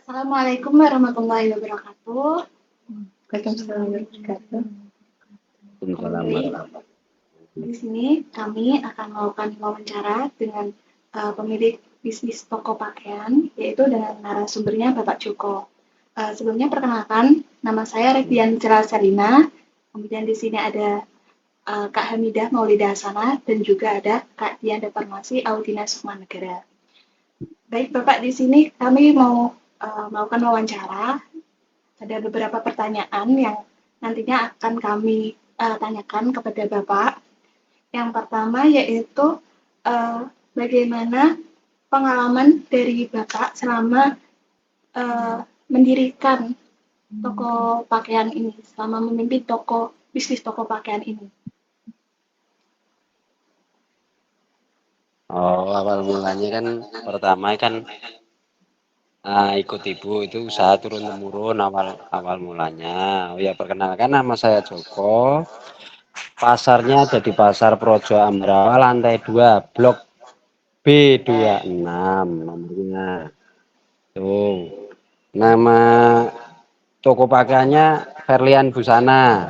Assalamualaikum warahmatullahi wabarakatuh. Waalaikumsalam warahmatullahi wabarakatuh. Baik, di sini kami akan melakukan wawancara dengan pemilik bisnis toko pakaian, yaitu dengan narasumbernya Bapak Joko. Sebelumnya perkenalkan, nama saya Revian Selina. Kemudian di sini ada Kak Hamidah Maulida Hasanah dan juga ada Kak Dian Deparmasi Audina Sukmanegara. Baik Bapak, di sini kami mau melakukan wawancara. Ada beberapa pertanyaan yang nantinya akan kami tanyakan kepada Bapak. Yang pertama yaitu bagaimana pengalaman dari Bapak selama mendirikan toko pakaian ini, selama memimpin bisnis toko pakaian ini. Awal mulanya kan pertama kan ikut ibu itu usaha turun temurun awal mulanya. Ya perkenalkan, nama saya Joko. Pasarnya ada di Pasar Projo Ambarawa lantai 2 Blok B26 nomornya. Tuh. Nama toko pakaiannya Verlian Busana.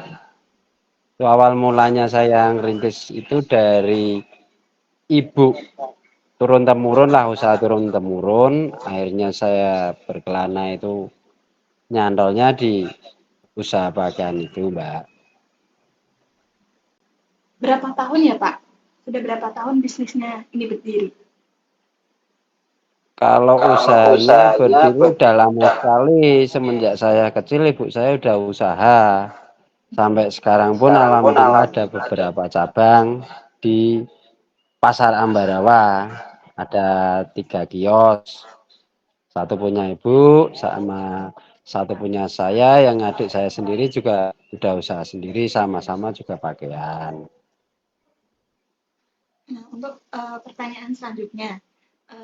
Itu awal mulanya saya ngerintis itu dari ibu, turun temurun lah, usaha turun temurun. Akhirnya saya berkelana itu nyantolnya di usaha pakaian itu, Mbak. Berapa tahun ya Pak? Sudah berapa tahun bisnisnya ini berdiri? Kalau usahanya berdiri udah lama sekali, semenjak saya kecil ibu saya udah usaha. Sampai sekarang pun alhamdulillah ada beberapa cabang di Pasar Ambarawa. Ada 3 kios. Satu punya ibu sama satu punya saya, yang adik saya sendiri juga udah usaha sendiri, sama-sama juga pakaian. Nah, untuk pertanyaan selanjutnya,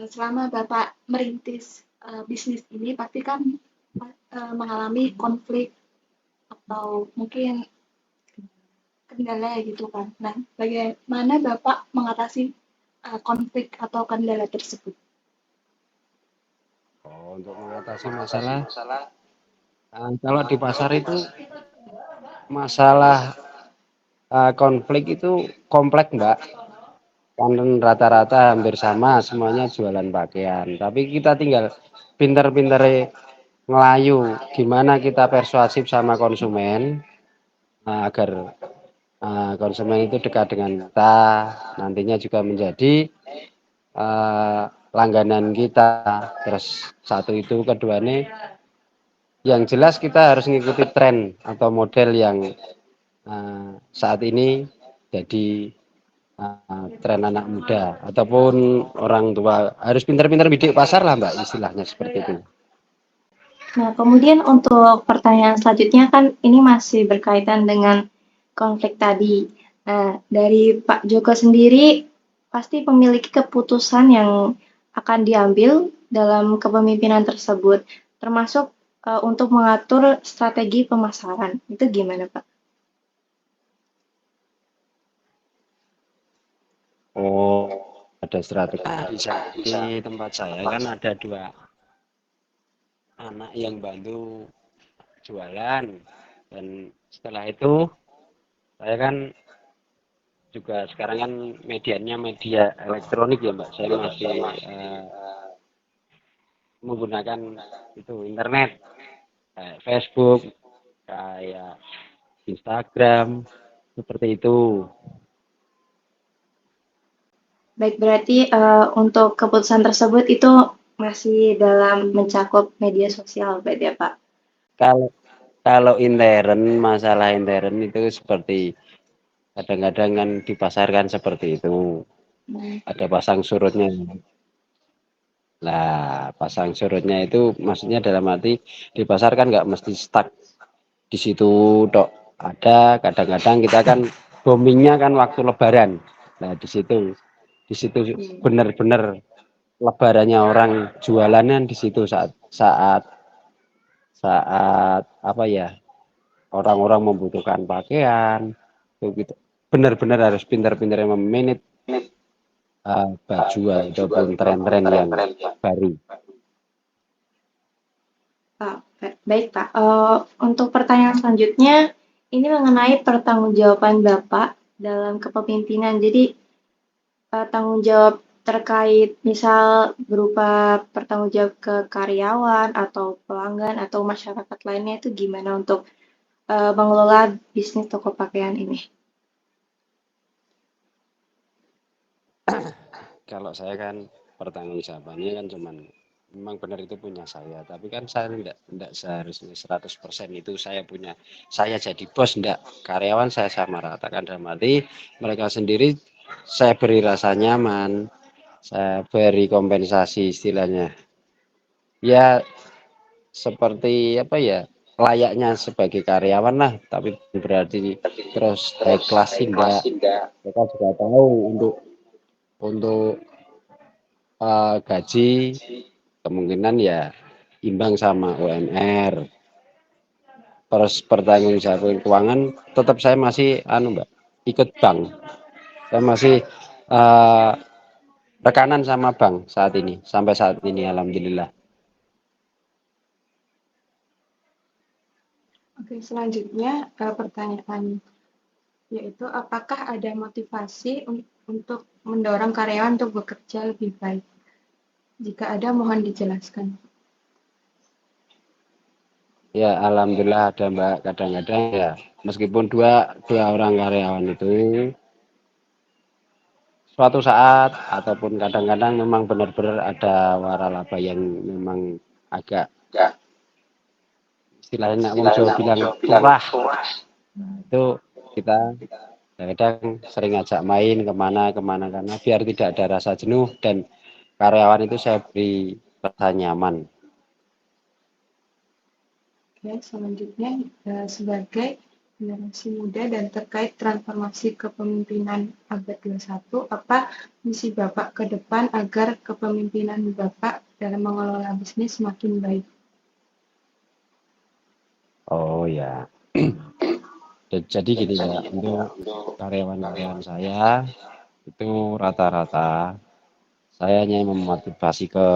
selama Bapak merintis bisnis ini, pasti kan mengalami konflik atau mungkin kendala gitu kan. Nah, bagaimana Bapak mengatasi konflik atau kendala tersebut? Untuk mengatasi masalah, kalau di pasar itu masalah konflik itu kompleks, Mbak. Kan rata-rata hampir sama, semuanya jualan pakaian. Tapi kita tinggal pinter-pinter ngelayu, gimana kita persuasif sama konsumen agar konsumen itu dekat dengan kita, nantinya juga menjadi langganan kita. Terus satu itu, kedua nih, yang jelas kita harus mengikuti tren atau model yang saat ini jadi tren anak muda ataupun orang tua. Harus pintar-pintar bidik pasar lah, Mbak, istilahnya seperti itu. Nah, kemudian untuk pertanyaan selanjutnya kan ini masih berkaitan dengan konflik tadi. Nah, dari Pak Joko sendiri pasti memiliki keputusan yang akan diambil dalam kepemimpinan tersebut, termasuk untuk mengatur strategi pemasaran. Itu gimana, Pak? Ada strategi. Di tempat saya kan ada 2 anak yang bantu jualan, dan setelah itu saya kan juga sekarang kan medianya media elektronik ya, Mbak. Saya masih menggunakan itu internet, kayak Facebook, kayak Instagram, seperti itu. Baik, berarti untuk keputusan tersebut itu masih dalam mencakup media sosial, berarti ya, Pak? Kalau intern, masalah intern itu seperti kadang-kadang kan dipasarkan seperti itu. Ada pasang surutnya. Nah, pasang surutnya itu maksudnya dalam arti di pasar kan nggak mesti stuck di situ dok. Ada kadang-kadang kita kan boomingnya kan waktu Lebaran. Nah, di situ benar-benar lebarannya orang jualannya di situ, saat saat saat apa ya, orang-orang membutuhkan pakaian gitu. Benar-benar harus pintar-pintar memanage baju ataupun tren-tren yang baru. Baik Pak. Untuk pertanyaan selanjutnya, ini mengenai pertanggungjawaban Bapak dalam kepemimpinan. Jadi tanggung jawab terkait misal berupa pertanggung jawab ke karyawan atau pelanggan atau masyarakat lainnya itu gimana untuk mengelola bisnis toko pakaian ini? Kalau saya kan pertanggungjawabannya kan cuman memang benar itu punya saya, tapi kan saya enggak seharusnya 100% itu saya punya. Saya jadi bos enggak, karyawan saya sama ratakan dalam arti mereka sendiri saya beri rasa nyaman, saya beri kompensasi istilahnya. Ya seperti apa ya? Layaknya sebagai karyawan lah, tapi berarti terus high class enggak. Mereka juga tahu untuk gaji kemungkinan ya imbang sama UMR. Terus pertanggungjawaban keuangan tetap saya masih Mbak, ikut bank. Saya masih uh, rekanan sama bank sampai saat ini alhamdulillah. Oke, selanjutnya pertanyaan yaitu apakah ada motivasi untuk mendorong karyawan untuk bekerja lebih baik? Jika ada, mohon dijelaskan. Ya alhamdulillah ada Mbak, kadang-kadang ya meskipun dua orang karyawan itu suatu saat ataupun kadang-kadang memang benar-benar ada waralaba yang memang agak istilahnya Wong Jawa bilang turah. Itu kita kadang sering ajak main kemana karena biar tidak ada rasa jenuh dan karyawan itu saya beri rasa nyaman. Oke, selanjutnya sebagai generasi muda dan terkait transformasi kepemimpinan abad 21, apa misi Bapak ke depan agar kepemimpinan Bapak dalam mengelola bisnis semakin baik? Oh ya. Jadi gini ya, untuk karyawan-karyawan saya itu rata-rata saya hanya memotivasi ke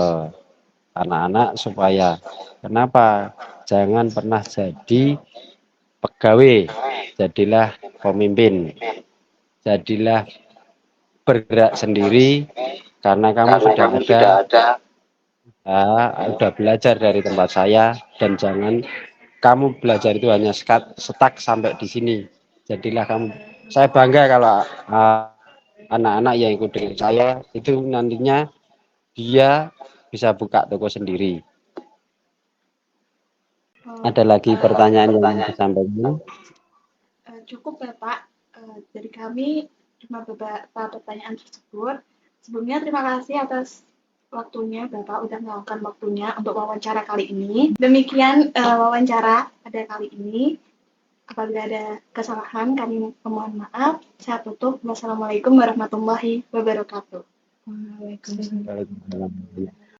anak-anak supaya kenapa jangan pernah jadi pegawai, jadilah pemimpin, jadilah bergerak sendiri karena kamu sudah udah belajar dari tempat saya dan jangan kamu belajar itu hanya stuck sampai di sini. Jadilah kamu. Saya bangga kalau anak-anak yang ikut dengan saya itu nantinya dia bisa buka toko sendiri. Ada lagi pertanyaan yang disampaikan? Cukup ya Pak. Dari kami cuma beberapa pertanyaan tersebut. Sebelumnya terima kasih atas waktunya Bapak udah meluangkan waktunya untuk wawancara kali ini. Demikian wawancara pada kali ini. Apabila ada kesalahan kami memohon maaf. Saya tutup. Wassalamualaikum warahmatullahi wabarakatuh. Waalaikumsalam.